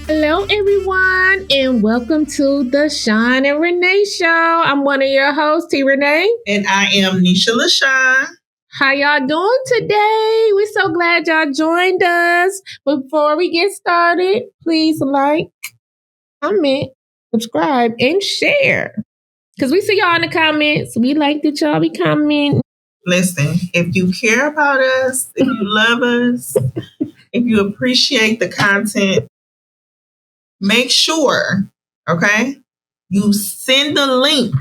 Hello, everyone, and welcome to the Sean and Renee Show. I'm one of your hosts, T. Renee. And I am Nisha LaShawn. How y'all doing today? We're so glad y'all joined us. Before we get started, please like, comment, subscribe, and share. Because we see y'all in the comments. We like that y'all be commenting. Listen, if you care about us, if you love us, if you appreciate the content, make sure, okay, you send the link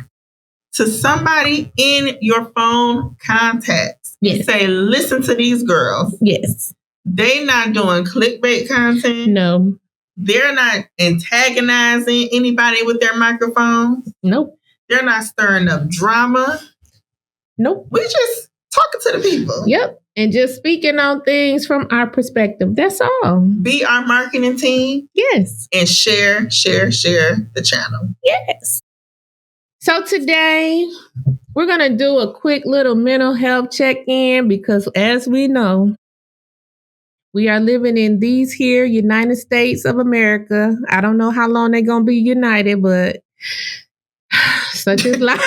to somebody in your phone contacts. Yes. Say, listen to these girls. Yes. They not doing clickbait content. No. They're not antagonizing anybody with their microphones. Nope. They're not stirring up drama. Nope. We just talking to the people. Yep. And just speaking on things from our perspective. That's all. Be our marketing team. Yes. And share the channel. Yes. So today, we're going to do a quick little mental health check-in because as we know, we are living in these here United States of America. I don't know how long they're going to be united, but such is life.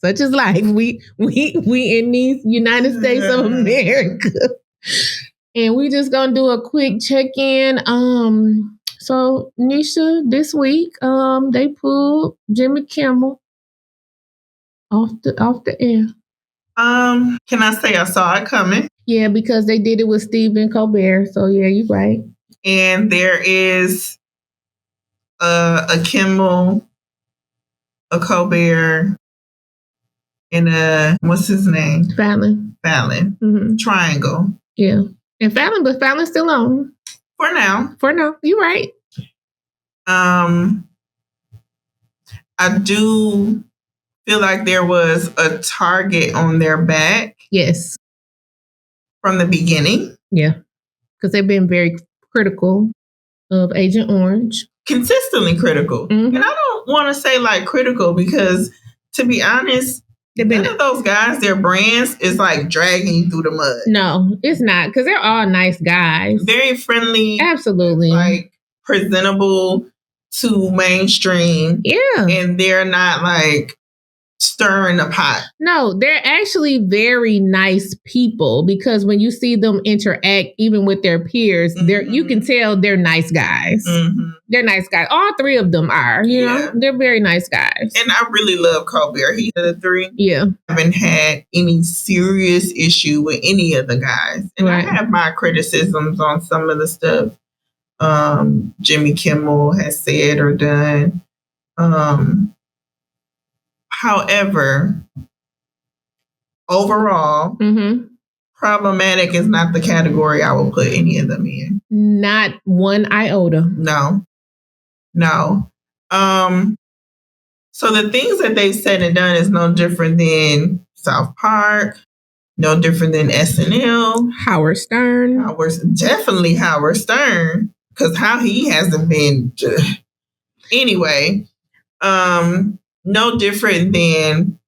Such is life. We in these United States of America. And we just gonna do a quick check-in. So Nisha, this week, they pulled Jimmy Kimmel off the air. Can I say I saw it coming? Yeah, because they did it with Stephen Colbert. So yeah, you're right. And there is a Kimmel, a Colbert, and a, what's his name? Fallon. Mm-hmm. Triangle. Yeah. And Fallon's still on. For now. You're right. I do feel like there was a target on their back. Yes. From the beginning. Yeah. Because they've been very critical of Agent Orange. Consistently critical. Mm-hmm. And I don't want to say like critical because, to be honest, none of those guys, their brands is like dragging you through the mud. No, it's not. Because they're all nice guys. Very friendly. Absolutely. Like presentable to mainstream. Yeah. And they're not like stirring the pot. No, they're actually very nice people because when you see them interact, even with their peers, mm-hmm. You can tell they're nice guys. Mm-hmm. They're nice guys. All three of them are, you know, they're very nice guys. And I really love Colbert. He's the three. Yeah. I haven't had any serious issue with any of the guys. And right. I have my criticisms on some of the stuff Jimmy Kimmel has said or done. However, overall, mm-hmm. problematic is not the category I will put any of them in. Not one iota. No. So the things that they've said and done is no different than South Park, no different than SNL. Howard Stern. Definitely Howard Stern, because how he hasn't been. Anyway, no different than,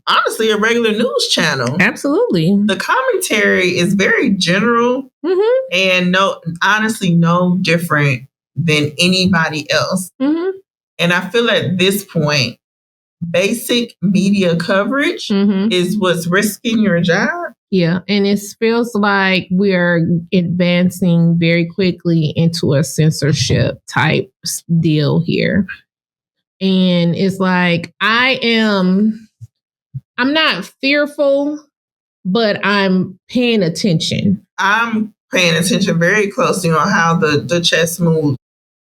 honestly, a regular news channel. Absolutely. The commentary is very general mm-hmm. and honestly, no different than anybody else. Mm-hmm. And I feel at this point, basic media coverage mm-hmm. is what's risking your job. Yeah. And it feels like we're advancing very quickly into a censorship type deal here. And it's like, I'm not fearful, but I'm paying attention. I'm paying attention very closely on how the chess moves,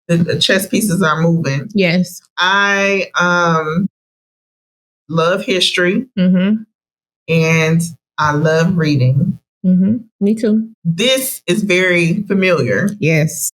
the chess pieces are moving. Yes. I love history mm-hmm. and I love reading. Mm-hmm. Me too. This is very familiar. Yes.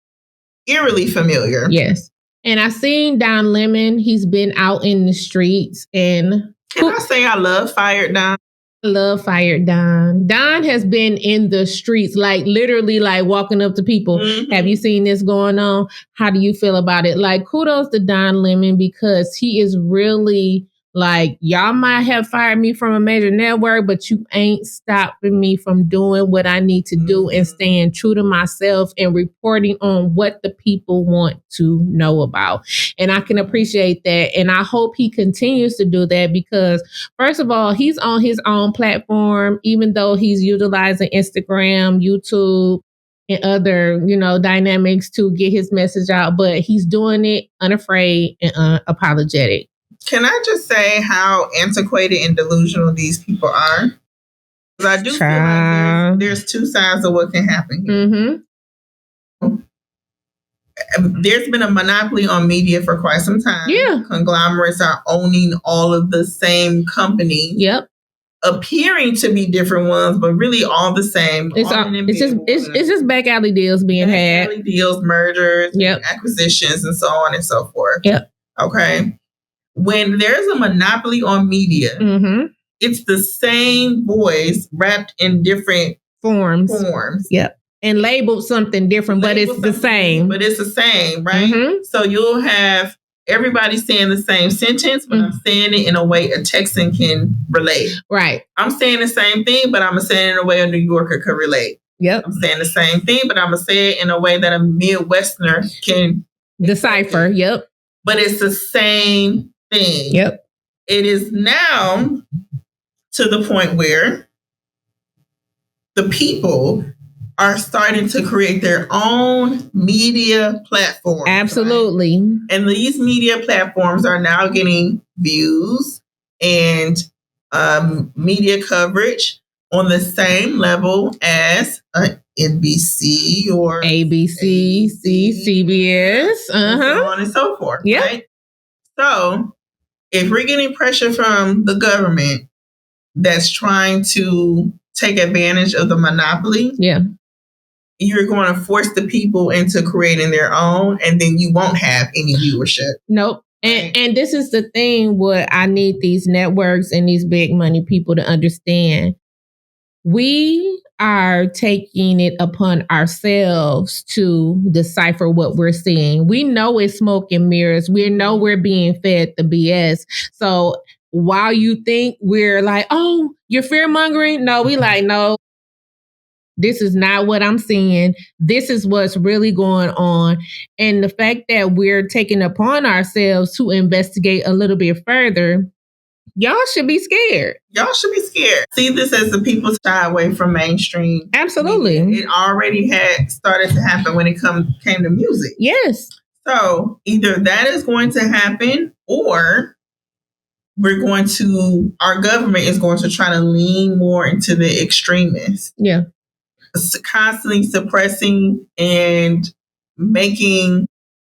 Eerily familiar. Yes. And I seen Don Lemon. He's been out in the streets. And can I say I love Fired Don? I love Fired Don. Don has been in the streets, like literally like walking up to people. Mm-hmm. Have you seen this going on? How do you feel about it? Like kudos to Don Lemon because he is really like, y'all might have fired me from a major network, but you ain't stopping me from doing what I need to do and staying true to myself and reporting on what the people want to know about. And I can appreciate that. And I hope he continues to do that because, first of all, he's on his own platform, even though he's utilizing Instagram, YouTube, and other, dynamics to get his message out. But he's doing it unafraid and unapologetic. Can I just say how antiquated and delusional these people are? Because I do feel like there's two sides of what can happen here. Mm-hmm. There's been a monopoly on media for quite some time. Yeah. Conglomerates are owning all of the same companies. Yep. Appearing to be different ones, but really all the same. It's just back alley deals being had. Back alley deals, mergers, acquisitions, and so on and so forth. Yep. Okay. When there's a monopoly on media, it's the same voice wrapped in different forms. Yep. And labeled something different, but it's the same. But it's the same, right? Mm-hmm. So you'll have everybody saying the same sentence, but I'm saying it in a way a Texan can relate. Right. I'm saying the same thing, but I'm saying it in a way a New Yorker could relate. Yep. I'm saying the same thing, but I'm going to say it in a way that a Midwesterner can decipher. Yep. But it's the same thing. Yep. It is now to the point where the people are starting to create their own media platforms. Absolutely. Right? And these media platforms are now getting views and media coverage on the same level as NBC or ABC, CBS, and so on and so forth. Yep. Right? So if we're getting pressure from the government that's trying to take advantage of the monopoly, you're going to force the people into creating their own, and then you won't have any viewership. Nope. And this is the thing what I need these networks and these big money people to understand. We are taking it upon ourselves to decipher what we're seeing. We know it's smoke and mirrors. We know we're being fed the BS. So while you think we're like, oh, you're fear mongering, no, we like, no, this is not what I'm seeing. This is what's really going on. And the fact that we're taking upon ourselves to investigate a little bit further, y'all should be scared. Y'all should be scared. See this as the people shy away from mainstream. Absolutely. It already had started to happen when it came to music. Yes. So either that is going to happen or our government is going to try to lean more into the extremists. Yeah. Constantly suppressing and making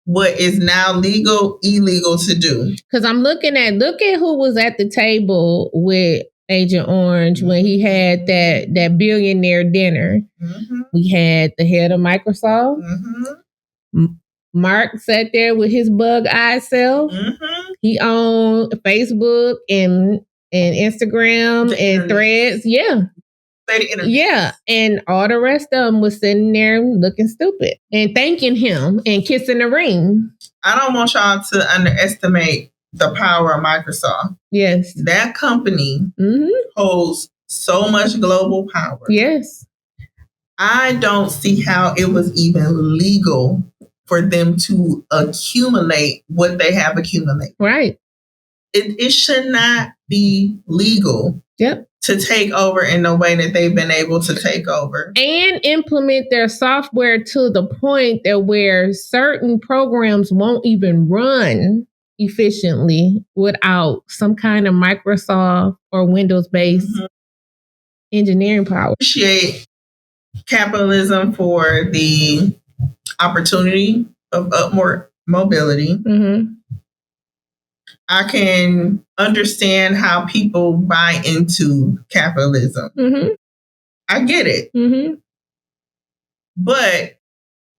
what is now legal illegal to do. Because I'm look at who was at the table with Agent Orange when he had that billionaire dinner. Mm-hmm. We had the head of Microsoft. Mm-hmm. Mark sat there with his bug-eyed self. Mm-hmm. He owned Facebook and Instagram and Threads. Yeah. Yeah, and all the rest of them was sitting there looking stupid and thanking him and kissing the ring. I don't want y'all to underestimate the power of Microsoft. Yes. That company holds so much global power. Yes. I don't see how it was even legal for them to accumulate what they have accumulated. Right. It should not be legal. Yep. To take over in the way that they've been able to take over. And implement their software to the point that where certain programs won't even run efficiently without some kind of Microsoft or Windows-based engineering power. Appreciate capitalism for the opportunity of upward mobility. Mm-hmm. I can understand how people buy into capitalism. Mm-hmm. I get it. Mm-hmm. But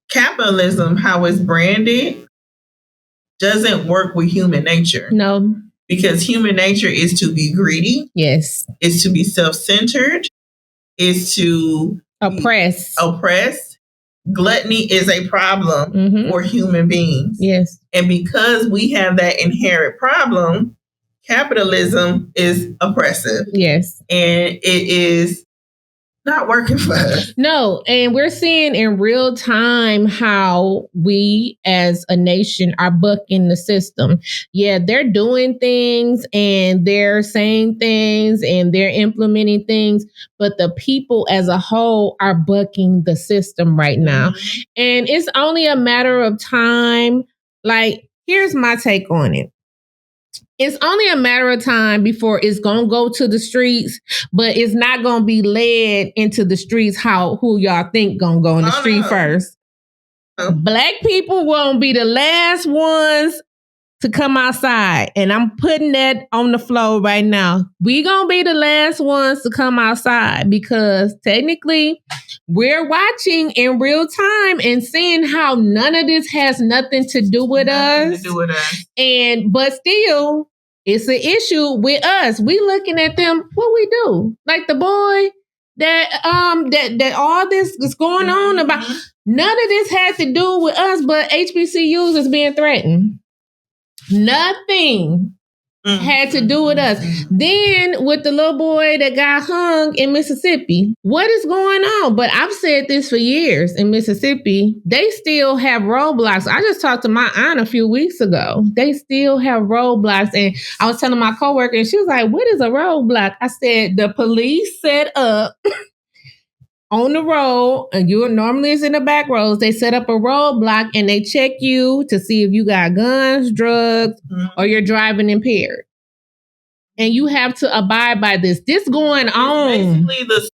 capitalism, how it's branded, doesn't work with human nature. No. Because human nature is to be greedy. Yes. Is to be self-centered. Is to oppress. Gluttony is a problem for human beings. Yes. And because we have that inherent problem, capitalism is oppressive. Yes. And it is not working for us. No, and we're seeing in real time how we as a nation are bucking the system. Yeah, they're doing things and they're saying things and they're implementing things, but the people as a whole are bucking the system right now. And it's only a matter of time. Like, here's my take on it. It's only a matter of time before it's going to go to the streets, but it's not going to be led into the streets who y'all think going to go in the street first. Black people won't be the last ones to come outside. And I'm putting that on the floor right now. We going to be the last ones to come outside because technically we're watching in real time and seeing how none of this has nothing to do with us. But still, it's an issue with us. We looking at them, what we do? Like the boy that all this is going on about. None of this has to do with us, but HBCUs is being threatened. Nothing had to do with us. Then with the little boy that got hung in Mississippi, what is going on? But I've said this for years in Mississippi, they still have roadblocks. I just talked to my aunt a few weeks ago. They still have roadblocks. And I was telling my coworker, and she was like, what is a roadblock? I said, the police set up on the road, and you normally is in the back roads. They set up a roadblock and they check you to see if you got guns, drugs, or you're driving impaired. And you have to abide by this. This going on. Basically the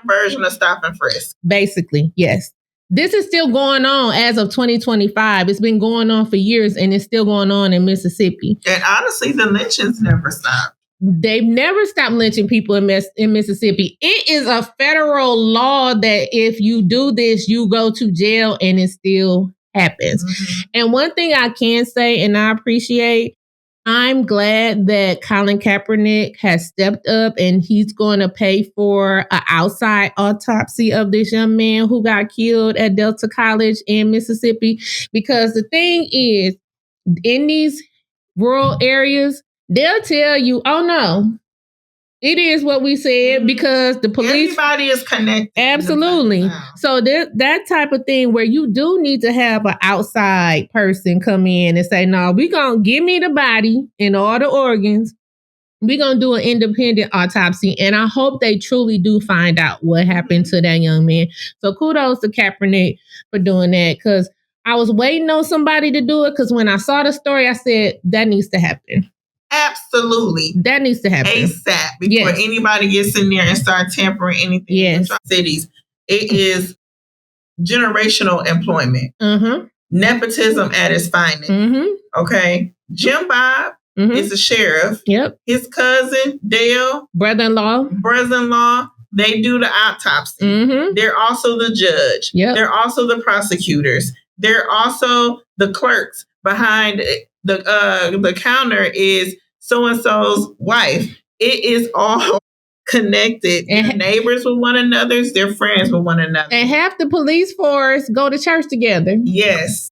version of stop and frisk. Basically, yes. This is still going on as of 2025. It's been going on for years and it's still going on in Mississippi. And honestly, the lynchings never stop. They've never stopped lynching people in Mississippi. It is a federal law that if you do this, you go to jail, and it still happens. And one thing I can say, and I appreciate, I'm glad that Colin Kaepernick has stepped up and he's going to pay for an outside autopsy of this young man who got killed at Delta College in Mississippi. Because the thing is, in these rural areas, they'll tell you, oh no, it is what we said because the police. Everybody is connected. Absolutely. So that type of thing where you do need to have an outside person come in and say, no, we're going to give me the body and all the organs. We're going to do an independent autopsy. And I hope they truly do find out what happened to that young man. So kudos to Kaepernick for doing that, because I was waiting on somebody to do it, because when I saw the story, I said, that needs to happen. Absolutely. That needs to happen. ASAP. Before anybody gets in there and start tampering anything in cities. It is generational employment. Nepotism at its finest. Okay. Jim Bob is a sheriff. Yep. His cousin, Dale. Brother-in-law. They do the autopsy. They're also the judge. Yep. They're also the prosecutors. They're also the clerks behind the counter is so-and-so's wife. It is all connected. They're neighbors with one another. They're friends with one another. And half the police force go to church together. Yes.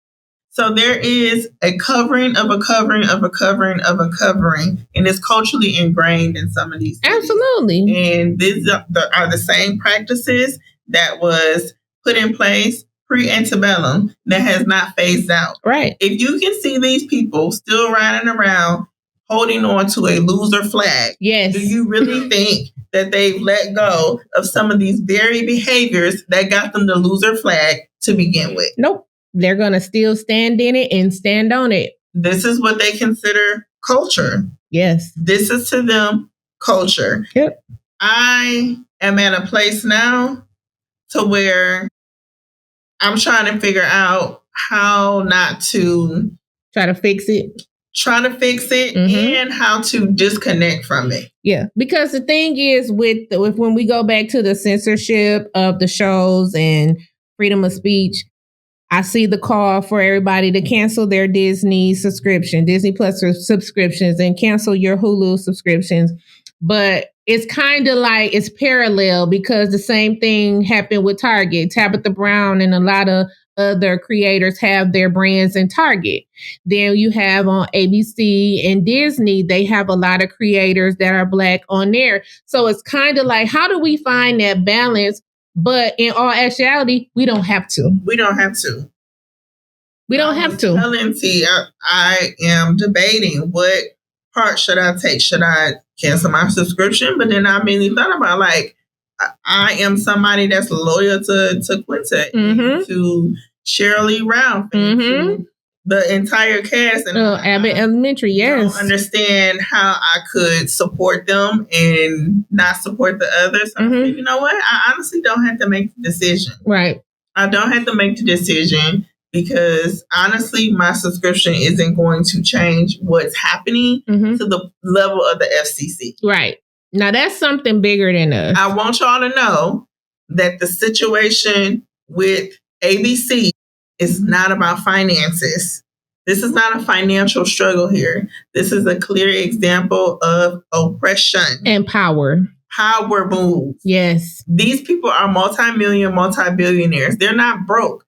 So there is a covering of a covering of a covering of a covering. And it's culturally ingrained in some of these cities. Absolutely. And these are the same practices that was put in place pre-antebellum that has not phased out. Right. If you can see these people still riding around holding on to a loser flag, yes, do you really think that they've let go of some of these very behaviors that got them the loser flag to begin with? Nope. They're going to still stand in it and stand on it. This is what they consider culture. Yes. This is to them culture. Yep. I am at a place now to where I'm trying to figure out how not to try to fix it and how to disconnect from it. Yeah, because the thing is with when we go back to the censorship of the shows and freedom of speech, I see the call for everybody to cancel their Disney subscription, Disney Plus subscriptions, and cancel your Hulu subscriptions. But it's kind of like it's parallel because the same thing happened with Target. Tabitha Brown and a lot of other creators have their brands in Target. Then you have on ABC and Disney, they have a lot of creators that are Black on there. So it's kind of like, how do we find that balance? But in all actuality, we don't have to. We don't have to. We don't have to. Telling T, I am debating what part should I take. Should I cancel my subscription? But then I immediately thought about, like, I am somebody that's loyal to Quinta, and to Shirley Ralph, and to the entire cast, and Abbott Elementary. Yes, don't understand how I could support them and not support the others. So you know what? I honestly don't have to make the decision. Right. I don't have to make the decision because honestly, my subscription isn't going to change what's happening to the level of the FCC. Right. Now that's something bigger than us. I want y'all to know that the situation with ABC is not about finances. This is not a financial struggle here. This is a clear example of oppression and power. Power moves. Yes. These people are multi-billionaires. They're not broke.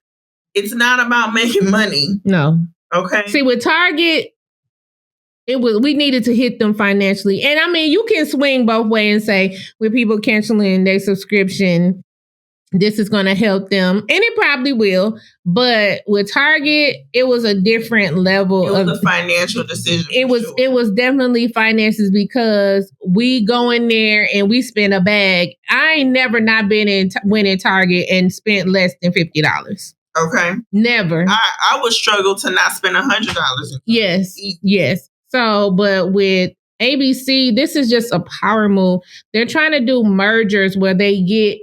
It's not about making money. No. Okay. See, with Target, we needed to hit them financially. And I mean, you can swing both ways and say, with people canceling their subscription, this is going to help them. And it probably will. But with Target, it was a different level. It was a financial decision. It was definitely finances because we go in there and we spend a bag. I ain't never not went in Target and spent less than $50. Okay. Never. I would struggle to not spend $100. Yes. Yes. So, but with ABC, this is just a power move. They're trying to do mergers where they get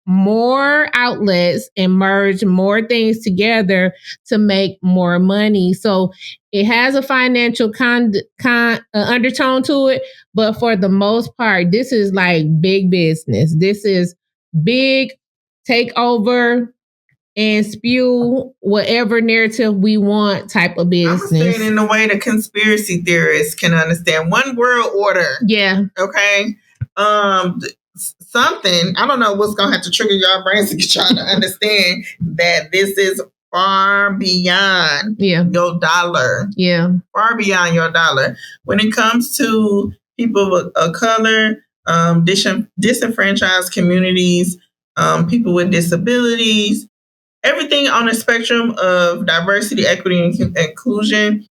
more outlets and merge more things together to make more money. So it has a financial undertone to it, but for the most part, this is like big business. This is big takeover and spew whatever narrative we want type of business. I'm saying in a way the conspiracy theorists can understand. One world order. Yeah. Okay. Something, I don't know what's going to have to trigger your brains to get y'all to understand that this is far beyond your dollar. Yeah. Far beyond your dollar. When it comes to people of color, disenfranchised communities, people with disabilities, everything on the spectrum of diversity, equity, and inclusion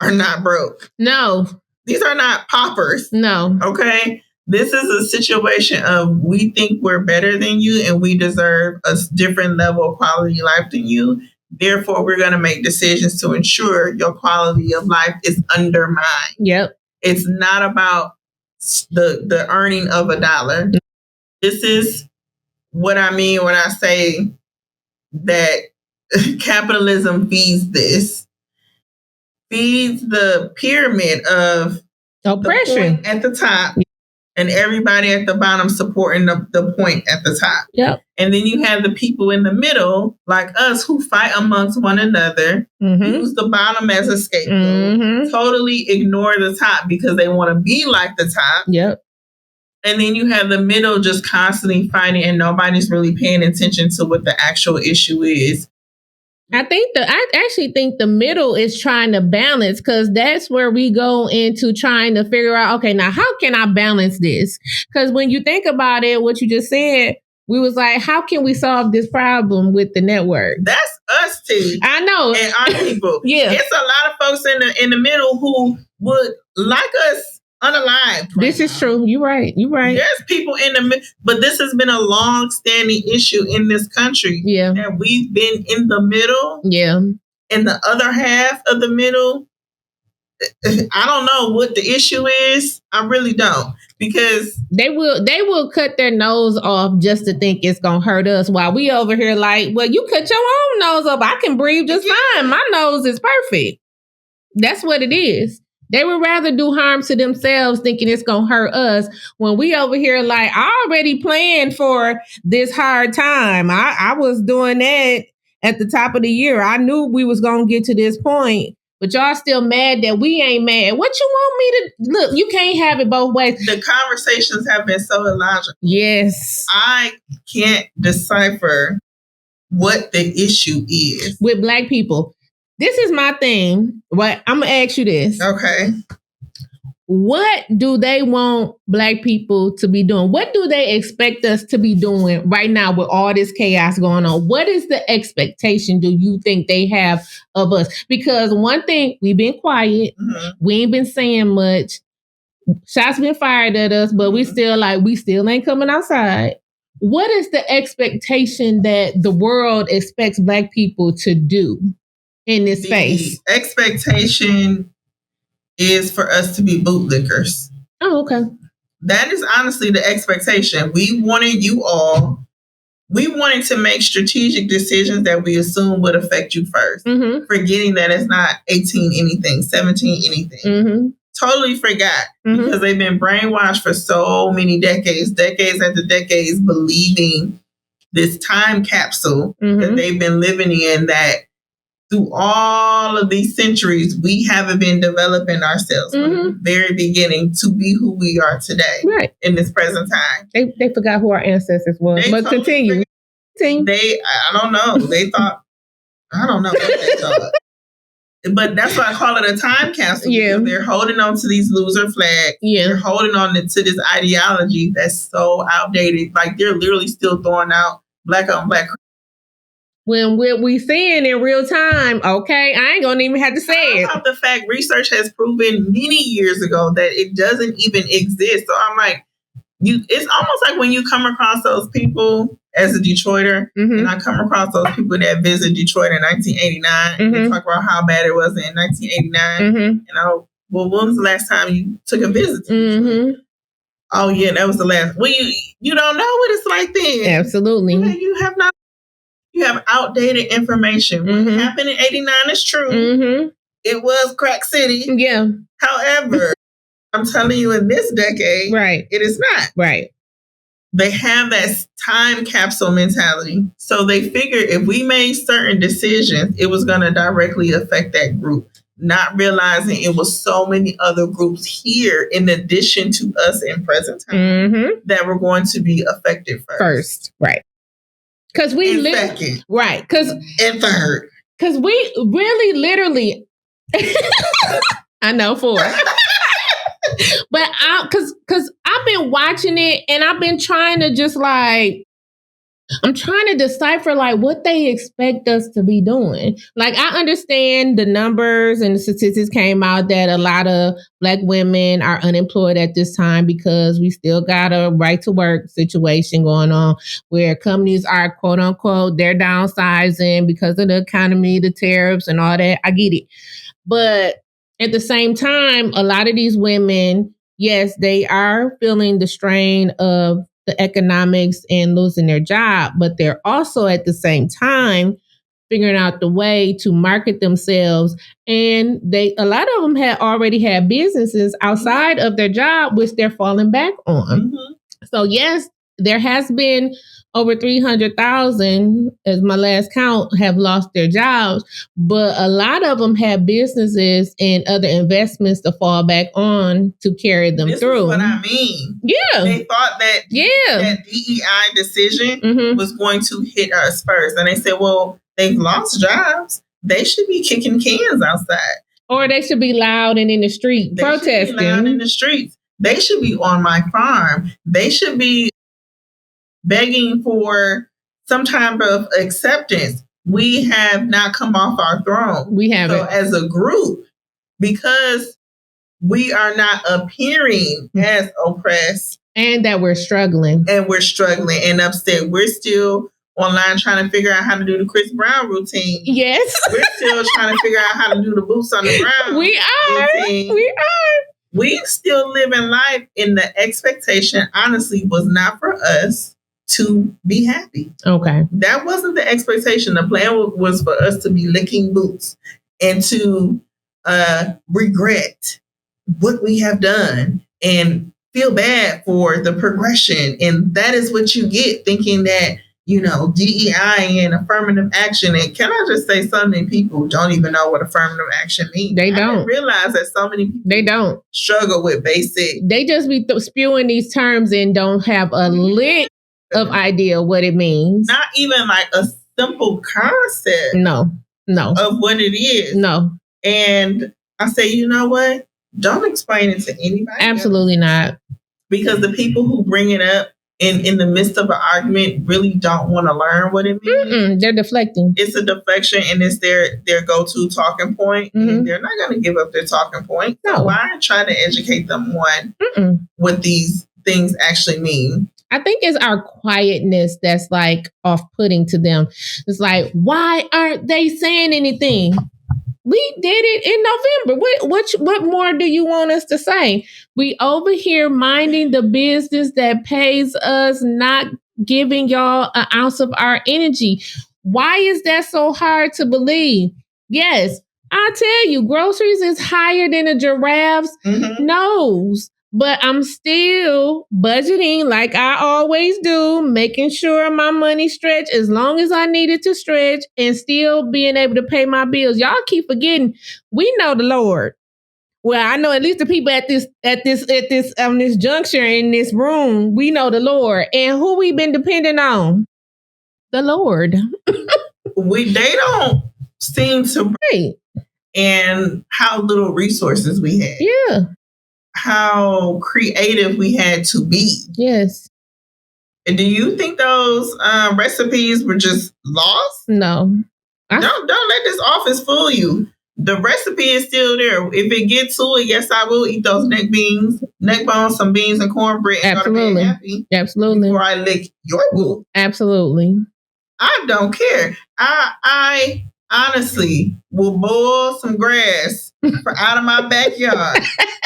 are not broke. No. These are not paupers. No. Okay? This is a situation of we think we're better than you and we deserve a different level of quality of life than you. Therefore, we're going to make decisions to ensure your quality of life is undermined. Yep. It's not about the earning of $1. This is what I mean when I say that capitalism feeds this. Feeds the pyramid of oppression at the top. And everybody at the bottom supporting the point at the top. Yep. And then you have the people in the middle, like us, who fight amongst one another, use the bottom as a scapegoat, totally ignore the top because they want to be like the top. Yep. And then you have the middle just constantly fighting and nobody's really paying attention to what the actual issue is. I actually think the middle is trying to balance because that's where we go into trying to figure out, okay, now how can I balance this? Because when you think about it, what you just said, we was like, how can we solve this problem with the network? That's us, T. I know. And our people. Yeah. It's a lot of folks in the middle who would like us unalive. This is true. You're right. There's people in the middle, but this has been a long-standing issue in this country. Yeah. That we've been in the middle. Yeah. And the other half of the middle, I don't know what the issue is. I really don't. Because they will cut their nose off just to think it's gonna hurt us while we over here like, well, you cut your own nose off. I can breathe just fine. My nose is perfect. That's what it is. They would rather do harm to themselves thinking it's going to hurt us when we over here like, I already planned for this hard time. I was doing that at the top of the year. I knew we was going to get to this point, but y'all still mad that we ain't mad. What you want me to look? You can't have it both ways. The conversations have been so illogical. Yes. I can't decipher what the issue is with Black people. This is my thing. What I'm gonna ask you this. Okay. What do they want Black people to be doing? What do they expect us to be doing right now with all this chaos going on? What is the expectation do you think they have of us? Because one thing, we've been quiet. Mm-hmm. We ain't been saying much. Shots been fired at us, but we still ain't coming outside. What is the expectation that the world expects Black people to do in this space? Expectation is for us to be bootlickers. Oh, okay. That is honestly the expectation. We wanted to make strategic decisions that we assume would affect you first. Mm-hmm. Forgetting that it's not 18 anything, 17 anything. Mm-hmm. Totally forgot because they've been brainwashed for so many decades after decades, believing this time capsule that they've been living in, that through all of these centuries, we haven't been developing ourselves from the very beginning to be who we are today, right, in this present time. They forgot who our ancestors were. But totally continue. I don't know. They thought, I don't know what they thought. But that's why I call it a time capsule. Yeah. Because they're holding on to these loser flags. Yeah. They're holding on to this ideology that's so outdated. Like they're literally still throwing out Black on Black. When what we seeing in real time, okay, I ain't gonna even have to say it. About the fact research has proven many years ago that it doesn't even exist. So I'm like, it's almost like when you come across those people as a Detroiter, and I come across those people that visit Detroit in 1989, and they talk about how bad it was in 1989. And well, when was the last time you took a visit to Detroit? Oh yeah, that was the last. Well, you don't know what it's like then. Absolutely. You have outdated information. What happened in 89 is true. It was crack city. Yeah. However, I'm telling you, in this decade, right, it is not. Right. They have that time capsule mentality. So they figured if we made certain decisions, it was going to directly affect that group, not realizing it was so many other groups here in addition to us in present time that were going to be affected first. Right. Because we second. Right. And third. Because we really literally I know four. But because I've been watching it and I've been trying to just I'm trying to decipher what they expect us to be doing. I understand the numbers and the statistics came out that a lot of Black women are unemployed at this time because we still got a right to work situation going on where companies are quote unquote, they're downsizing because of the economy, the tariffs and all that. I get it. But at the same time, a lot of these women, yes, they are feeling the strain of the economics and losing their job, but they're also at the same time figuring out the way to market themselves. And a lot of them had already had businesses outside of their job, which they're falling back on. So yes, there has been over 300,000, as my last count, have lost their jobs. But a lot of them have businesses and other investments to fall back on to carry them through. This is what I mean. Yeah. They thought that that DEI decision was going to hit us first. And they said, well, they've lost jobs. They should be kicking cans outside. Or they should be loud and in the street protesting. Should be loud in the streets. They should be on my farm. They should be begging for some type of acceptance. We have not come off our throne. We haven't. So as a group, because we are not appearing as oppressed. And that we're struggling. And upset. We're still online trying to figure out how to do the Chris Brown routine. Yes. We're still trying to figure out how to do the boots on the ground. We are. We still living life in the expectation, honestly, was not for us to be happy. Okay. That wasn't the expectation. The plan was for us to be licking boots and to regret what we have done and feel bad for the progression. And that is what you get, thinking that DEI and affirmative action. And can I just say, so many people don't even know what affirmative action means. They I don't didn't realize that so many people They don't struggle with basic. They just be spewing these terms and don't have a lick of idea what it means. Not even like a simple concept. No. Of what it is. No. And I say, you know what? Don't explain it to anybody. Absolutely not. Because the people who bring it up in the midst of an argument really don't want to learn what it means. They're deflecting. It's a deflection, and it's their go-to talking point. And they're not going to give up their talking point. No. So why try to educate them on what these things actually mean? I think it's our quietness that's like off-putting to them. It's like, why aren't they saying anything? We did it in November. What more do you want us to say? We over here minding the business that pays us, not giving y'all an ounce of our energy. Why is that so hard to believe? Yes, I tell you, groceries is higher than a giraffe's nose. But I'm still budgeting like I always do, making sure my money stretch as long as I need it to stretch and still being able to pay my bills. Y'all keep forgetting we know the Lord. Well, I know at least the people at this juncture in this room, we know the Lord. And who we been depending on? The Lord. They don't seem to and how little resources we had. Yeah. How creative we had to be. Yes. And do you think those recipes were just lost? No. Don't let this office fool you. The recipe is still there. If it gets to it, yes, I will eat those neck bones, some beans and cornbread. Absolutely. Happy. Absolutely. Before I lick your boot. Absolutely. I don't care. I honestly will boil some grass out of my backyard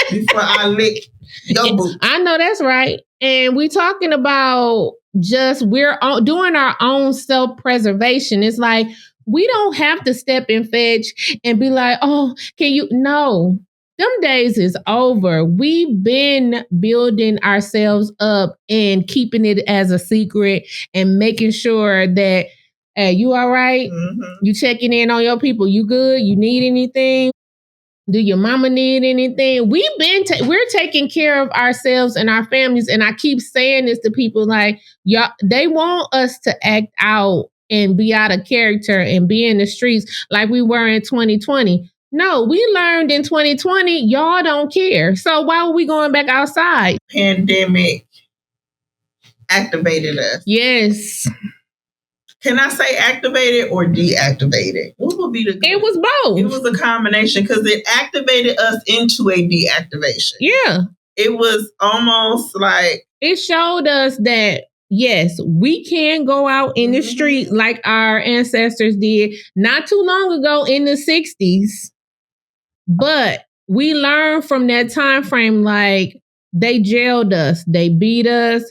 before I lick your boot. I know that's right. And we're talking about we're doing our own self-preservation. It's like, we don't have to step and fetch and be like, oh, can you? No, them days is over. We've been building ourselves up and keeping it as a secret and making sure that, hey, you all right? You checking in on your people? You good? You need anything? Do your mama need anything? We're taking care of ourselves and our families. And I keep saying this to people like, y'all, they want us to act out and be out of character and be in the streets like we were in 2020. No, we learned in 2020, y'all don't care. So why are we going back outside? Pandemic activated us. Yes. Can I say activated or deactivated? What would be the good? It was both. It was a combination because it activated us into a deactivation. Yeah. It was almost like... It showed us that, yes, we can go out in the street like our ancestors did not too long ago in the 60s. But we learned from that time frame, like, they jailed us. They beat us.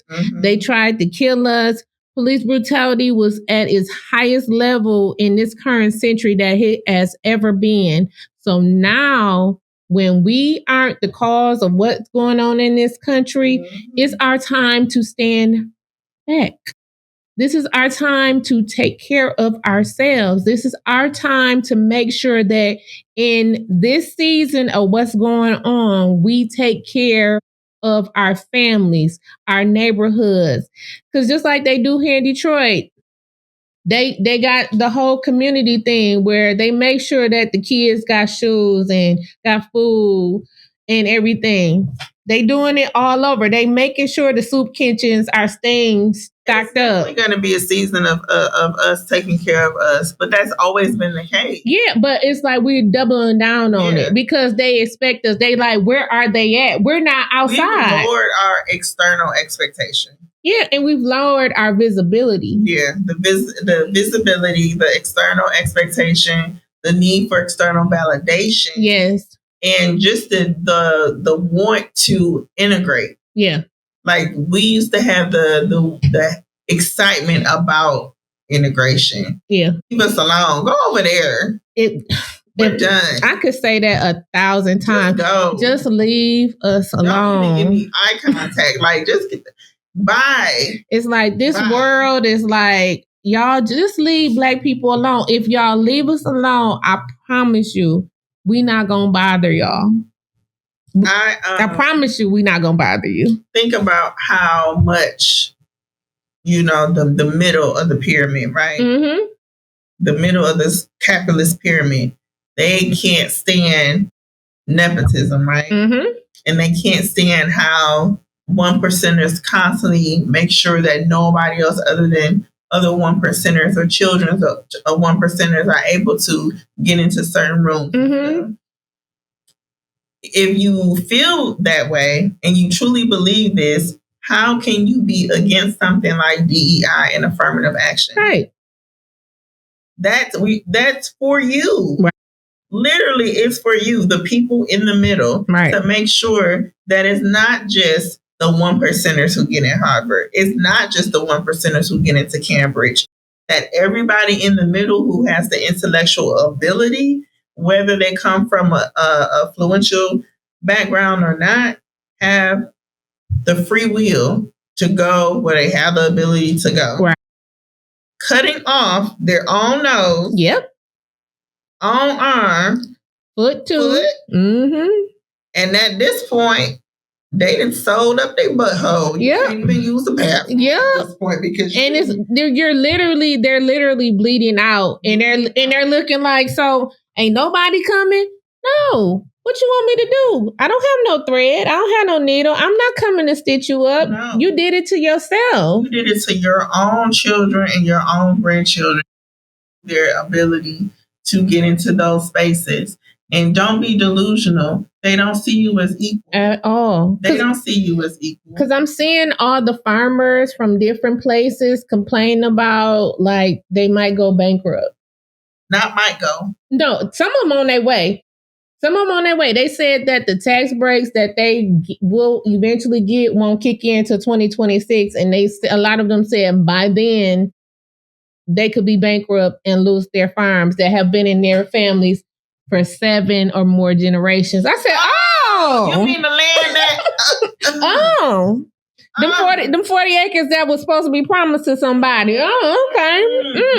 They tried to kill us. Police brutality was at its highest level in this current century that it has ever been. So now, when we aren't the cause of what's going on in this country, it's our time to stand back. This is our time to take care of ourselves. This is our time to make sure that in this season of what's going on, we take care of our families, our neighborhoods. Because just like they do here in Detroit, they got the whole community thing where they make sure that the kids got shoes and got food and everything. They doing it all over. They making sure the soup kitchens are staying stocked up. It's going to be a season of us taking care of us, but that's always been the case. Yeah, but it's like we're doubling down on it because they expect us. They like, where are they at? We're not outside. We've lowered our external expectation. Yeah, and we've lowered our visibility. Yeah, the visibility, the external expectation, the need for external validation. Yes. And just the want to integrate. Yeah. Like we used to have the excitement about integration. Yeah. Leave us alone. Go over there. We're done. I could say that 1,000 times. Just go. Just leave us alone. Don't even give me eye contact. Like just get Bye. It's like this world is like, y'all just leave Black people alone. If y'all leave us alone, I promise you, we not gonna bother y'all. I promise you, we not gonna bother you. Think about how much, the middle of the pyramid, right? Mm-hmm. The middle of this capitalist pyramid, they can't stand nepotism, right? Mm-hmm. And they can't stand how 1%ers constantly make sure that nobody else other than other 1%ers or children of 1%ers are able to get into certain rooms. Mm-hmm. If you feel that way and you truly believe this, how can you be against something like DEI and affirmative action? Right. That's for you. Right. Literally, it's for you, the people in the middle, right, to make sure that it's not just the 1%ers who get in Harvard. It's not just the 1%ers who get into Cambridge. That everybody in the middle who has the intellectual ability, whether they come from a affluential background or not, have the free will to go where they have the ability to go. Right. Cutting off their own nose. Yep. Own arm. Foot too. Mm-hmm. And at this point, they done sold up their butthole. You can't even use the bathroom at this point because they're literally bleeding out, and they're looking like, so ain't nobody coming? No. What you want me to do? I don't have no thread. I don't have no needle. I'm not coming to stitch you up. No. You did it to yourself. You did it to your own children and your own grandchildren. Their ability to get into those spaces. And don't be delusional. They don't see you as equal. At all. They don't see you as equal. Because I'm seeing all the farmers from different places complain about, like, they might go bankrupt. Not might go. No, some of them on their way. They said that the tax breaks that they will eventually get won't kick in until 2026. And a lot of them said by then they could be bankrupt and lose their farms that have been in their families for 7 or more generations. I said, oh. You mean the land that... Them 40 acres that was supposed to be promised to somebody. Oh, okay.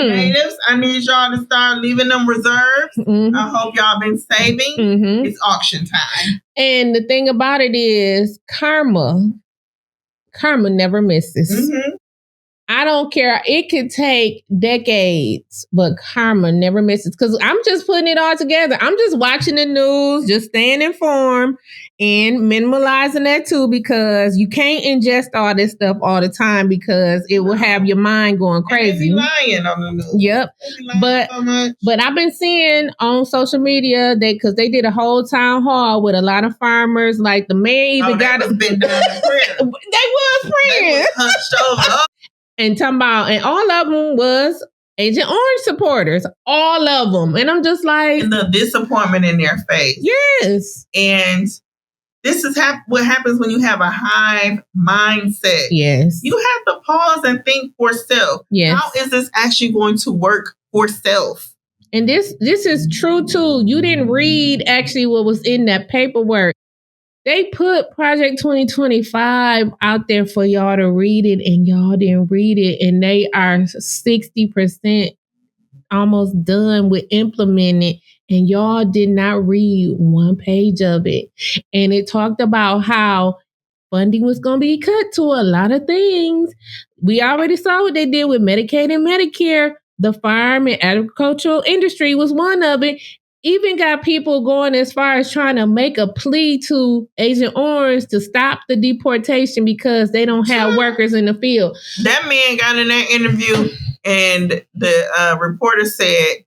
Natives, I need y'all to start leaving them reserves. Mm-hmm. I hope y'all been saving. Mm-hmm. It's auction time. And the thing about it is karma never misses. Mm-hmm. I don't care. It could take decades, but karma never misses. Because I'm just putting it all together. I'm just watching the news, just staying informed and minimalizing that too, because you can't ingest all this stuff all the time because it will have your mind going crazy. They be lying on the news. Yep. But I've been seeing on social media because they did a whole town hall with a lot of farmers. Like the man even got it. Been done in prayer. They was praying. They was hunched over. And talking about, and all of them was Agent Orange supporters, all of them. And I'm just like, and the disappointment in their face. Yes. And this is what happens when you have a hive mindset. Yes. You have to pause and think for self. Yes. How is this actually going to work for self? And this is true too. You didn't read actually what was in that paperwork. They put Project 2025 out there for y'all to read it, and y'all didn't read it. And they are 60% almost done with implementing, and y'all did not read one page of it. And it talked about how funding was going to be cut to a lot of things. We already saw what they did with Medicaid and Medicare. The farm and agricultural industry was one of it. Even got people going as far as trying to make a plea to Agent Orange to stop the deportation because they don't have workers in the field. That man got in that interview and the reporter said,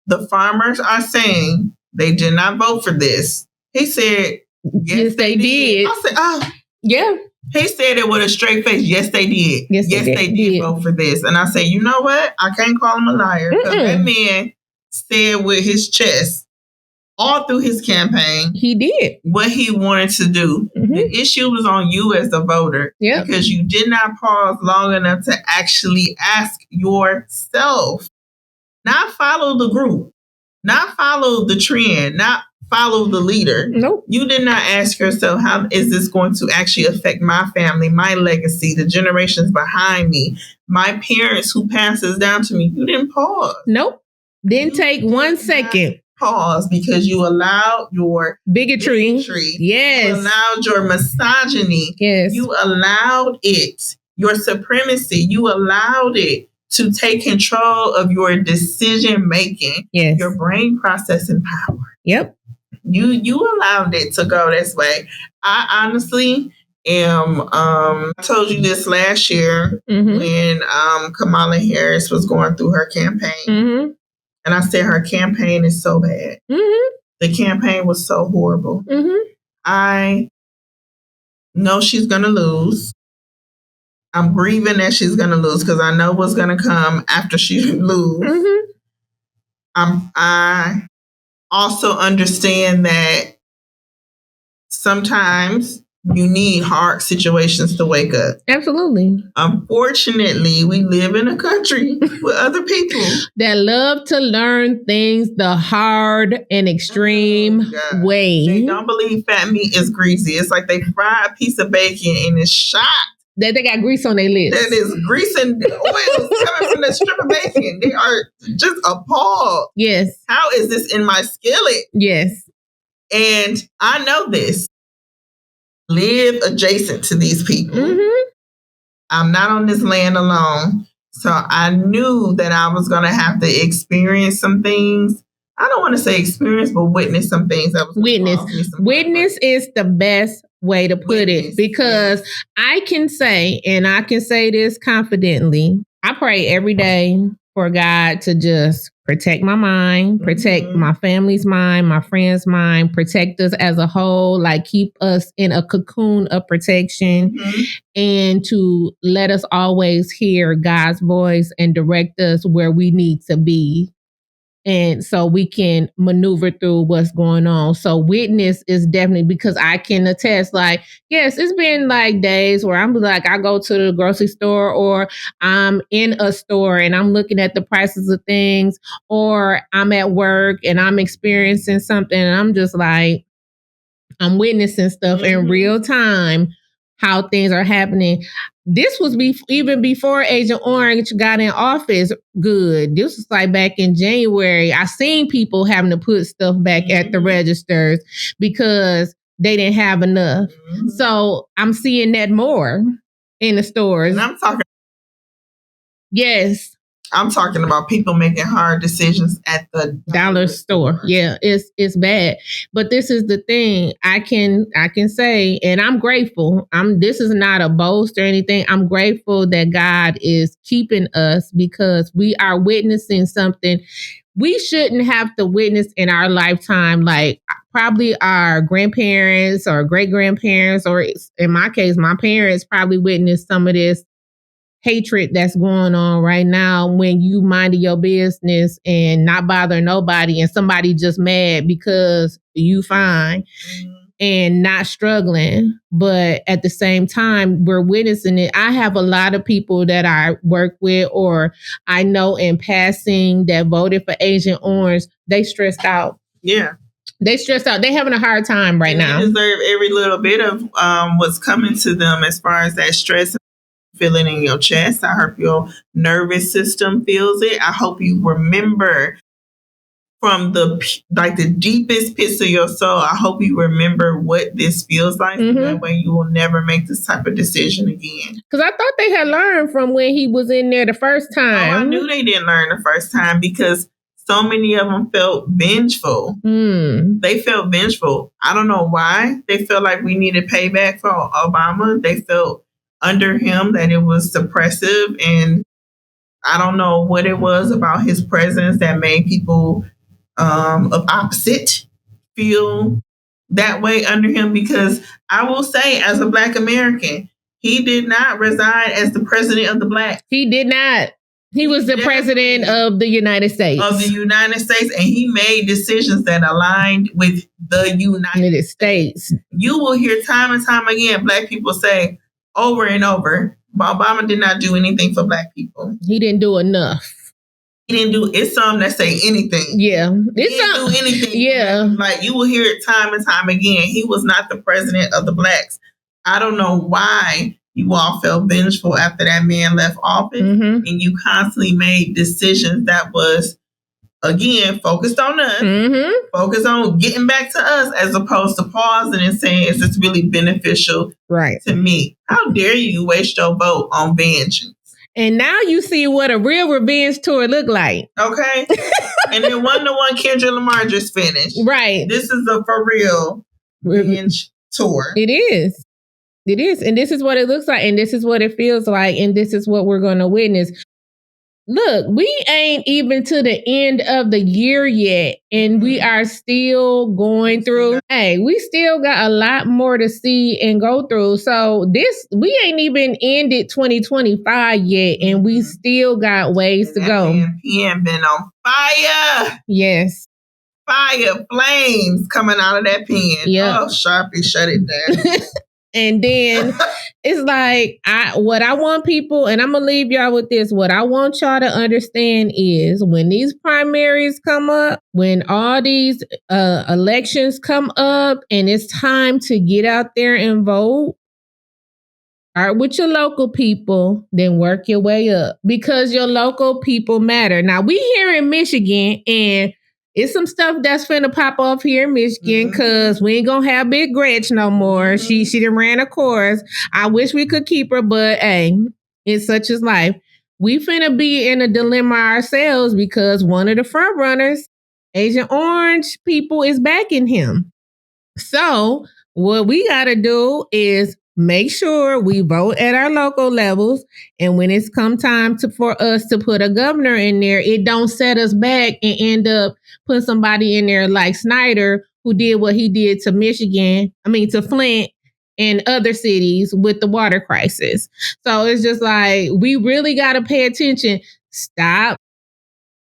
the farmers are saying they did not vote for this. He said, yes they did. I said, oh. Yeah. He said it with a straight face. Yes, they did. Yes, they did vote for this. And I said, you know what? I can't call him a liar because that man said with his chest all through his campaign, he did what he wanted to do. Mm-hmm. The issue was on you as the voter because you did not pause long enough to actually ask yourself, not follow the group, not follow the trend, not follow the leader. Nope. You did not ask yourself, how is this going to actually affect my family, my legacy, the generations behind me, my parents who passes down to me? You didn't pause. Nope. Didn't take 1 second. Pause, because you allowed your bigotry. Yes. You allowed your misogyny. Yes. You allowed it. Your supremacy. You allowed it to take control of your decision making. Yes. Your brain processing power. Yep. You allowed it to go this way. I honestly am. I told you this last year when Kamala Harris was going through her campaign. And I said her campaign is so bad. The campaign was so horrible. I know she's going to lose. I'm grieving that she's going to lose because I know what's going to come after she loses. I also understand that sometimes you need hard situations to wake up. Absolutely. Unfortunately, we live in a country with other people that love to learn things the hard and extreme way. They don't believe fat meat is greasy. It's like they fry a piece of bacon and it's shot. That they got grease on their lips. That is grease and oil coming from that strip of bacon. They are just appalled. Yes. How is this in my skillet? Yes. And I know this. Live adjacent to these people. I'm not on this land alone. So I knew that I was going to have to experience some things. I don't want to say experience, but witness some things. Witness is the best way to put it, because I can say, and I can say this confidently, I pray every day for God to just protect my mind, protect my family's mind, my friends' mind, protect us as a whole, like keep us in a cocoon of protection, and to let us always hear God's voice and direct us where we need to be. And so we can maneuver through what's going on. So witness is definitely, because I can attest, like, yes, it's been like days where I'm like, I go to the grocery store or I'm in a store and I'm looking at the prices of things, or I'm at work and I'm experiencing something and I'm just like, I'm witnessing stuff in real time, how things are happening. This was even before Agent Orange got in office. Good. This was like back in January. I seen people having to put stuff back at the registers because they didn't have enough. So I'm seeing that more in the stores. And I'm talking. Yes. I'm talking about people making hard decisions at the dollar store. Yeah, it's bad. But this is the thing. I can say, and I'm grateful. This is not a boast or anything. I'm grateful that God is keeping us, because we are witnessing something we shouldn't have to witness in our lifetime. Like probably our grandparents or great grandparents, or in my case, my parents probably witnessed some of this hatred that's going on right now, when you minding your business and not bother nobody, and somebody just mad because you fine and not struggling. But at the same time, we're witnessing it. I have a lot of people that I work with or I know in passing that voted for Agent Orange. They stressed out. Yeah. They stressed out. They're having a hard time right now. They deserve every little bit of what's coming to them as far as that stress. Feeling in your chest. I hope your nervous system feels it. I hope you remember from the deepest pits of your soul. I hope you remember what this feels like. That way you will never make this type of decision again. Because I thought they had learned from when he was in there the first time. Oh, I knew they didn't learn the first time, because so many of them felt vengeful. They felt vengeful. I don't know why. They felt like we needed payback for Obama. They felt under him that it was suppressive, and I don't know what it was about his presence that made people of opposite feel that way under him. Because I will say, as a Black American, he did not resign as the president of the Blacks. He did not. He was the president of the United States. Of the United States, and he made decisions that aligned with the United States. You will hear time and time again Black people say over and over, Obama did not do anything for Black people. He didn't do enough. He didn't do. It's some that say anything. Yeah, he didn't do anything. Yeah, like you will hear it time and time again. He was not the president of the blacks. I don't know why you all felt vengeful after that man left office, and you constantly made decisions that was, again, focused on us, focused on getting back to us, as opposed to pausing and saying, is this really beneficial to me? How dare you waste your vote on vengeance? And now you see what a real revenge tour look like. Okay. And then one to one Kendrick Lamar just finished. Right. This is a for real revenge tour. It is. It is. And this is what it looks like. And this is what it feels like. And this is what we're going to witness. Look, we ain't even to the end of the year yet, and we are still going through. Hey, we still got a lot more to see and go through. So we ain't even ended 2025 yet, and we still got ways to go. PM been on fire. Yes. Fire, flames coming out of that pen. Yep. Oh, Sharpie, shut it down. And then it's like, what I want people, and I'm going to leave y'all with this. What I want y'all to understand is when these primaries come up, when all these elections come up, and it's time to get out there and vote, start with your local people, then work your way up, because your local people matter. Now, we here in Michigan, and it's some stuff that's finna pop off here in Michigan, because we ain't gonna have Big Gretch no more. She done ran a course. I wish we could keep her, but hey, it's such as life. We finna be in a dilemma ourselves, because one of the front runners, Agent Orange people, is backing him. So what we gotta do is make sure we vote at our local levels. And when it's come time for us to put a governor in there, it don't set us back and end up putting somebody in there like Snyder, who did what he did to Flint and other cities with the water crisis. So it's just like, we really got to pay attention. Stop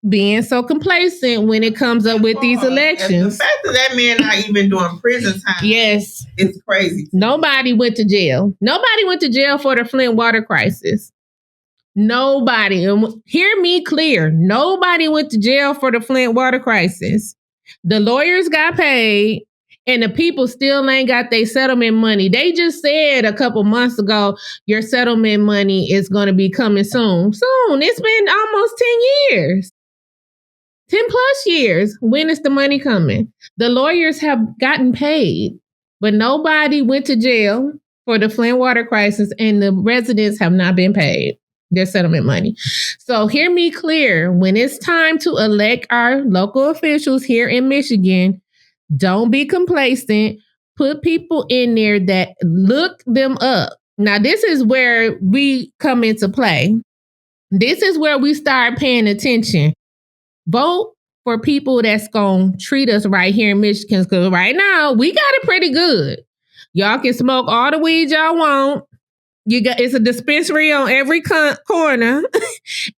being so complacent when it comes up with these elections. The fact that man not even doing prison time, yes, it's crazy. Nobody went to jail. Nobody went to jail for the Flint water crisis. Nobody. Hear me clear. Nobody went to jail for the Flint water crisis. The lawyers got paid, and the people still ain't got their settlement money. They just said a couple months ago, your settlement money is going to be coming soon. Soon. It's been almost 10 years. 10 plus years. When is the money coming? The lawyers have gotten paid, but nobody went to jail for the Flint water crisis, and the residents have not been paid their settlement money. So hear me clear. When it's time to elect our local officials here in Michigan, don't be complacent. Put people in there that look them up. Now, this is where we come into play. This is where we start paying attention. Vote for people that's going to treat us right here in Michigan, because right now we got it pretty good. Y'all can smoke all the weed y'all want. It's a dispensary on every corner,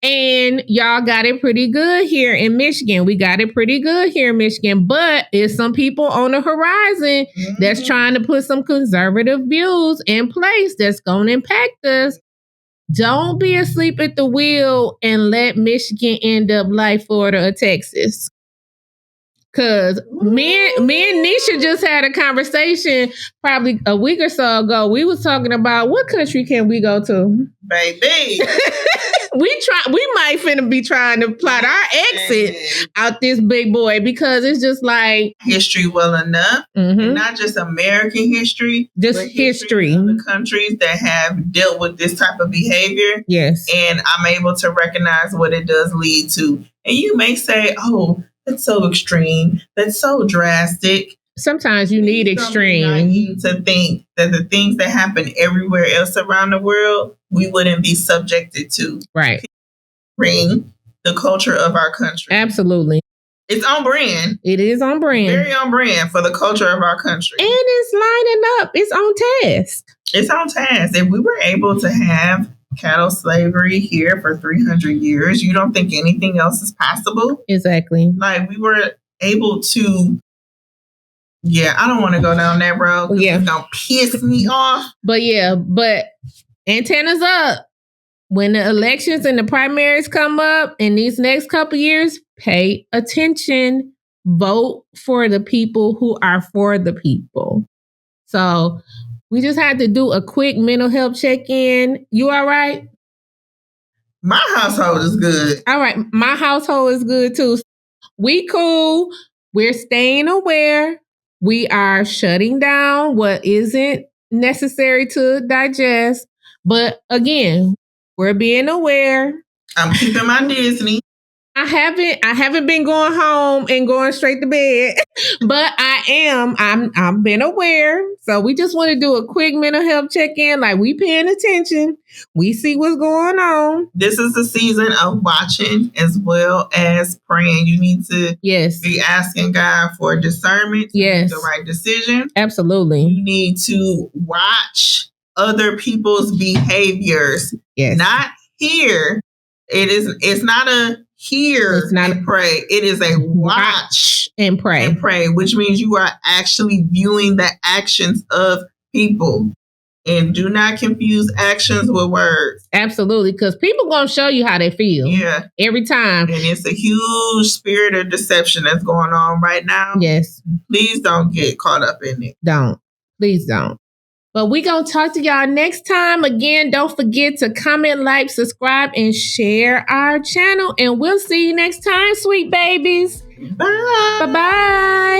and y'all got it pretty good here in Michigan. We got it pretty good here in Michigan, but there's some people on the horizon that's trying to put some conservative views in place that's going to impact us. Don't be asleep at the wheel and let Michigan end up like Florida or Texas. Because me and Nisha just had a conversation probably a week or so ago. We was talking about what country can we go to? Baby. We might finna be trying to plot our exit out this big boy, because it's just like history well enough. And not just American history, just but history of the countries that have dealt with this type of behavior. Yes. And I'm able to recognize what it does lead to. And you may say, oh, that's so extreme. That's so drastic. Sometimes you need extreme. Naive to think that the things that happen everywhere else around the world, we wouldn't be subjected to. Right. Bring the culture of our country. Absolutely. It's on brand. It is on brand. Very on brand for the culture of our country. And it's lining up. It's on task. It's on task. If we were able to have cattle slavery here for 300 years, you don't think anything else is possible? Exactly. Like we were able to, I don't want to go down that road. It's going to piss me off. But antennas up. When the elections and the primaries come up in these next couple years, pay attention. Vote for the people who are for the people. So we just had to do a quick mental health check-in. You all right? My household is good. All right. My household is good too. We cool. We're staying aware. We are shutting down what isn't necessary to digest. But again, we're being aware. I'm keeping my Disney. I haven't been going home and going straight to bed, but I've been aware. So we just want to do a quick mental health check-in. Like, we paying attention. We see what's going on. This is the season of watching as well as praying. You need to be asking God for discernment to make the right decision. Absolutely. You need to watch other people's behaviors. Yes. Not hear. It's not a hear and pray. It is a watch and pray. Which means you are actually viewing the actions of people. And do not confuse actions with words. Absolutely, because people going to show you how they feel. Yeah. Every time. And it's a huge spirit of deception that's going on right now. Yes. Please don't get caught up in it. Don't. Please don't. But we going to talk to y'all next time. Again, don't forget to comment, like, subscribe, and share our channel. And we'll see you next time, sweet babies. Bye. Bye-bye.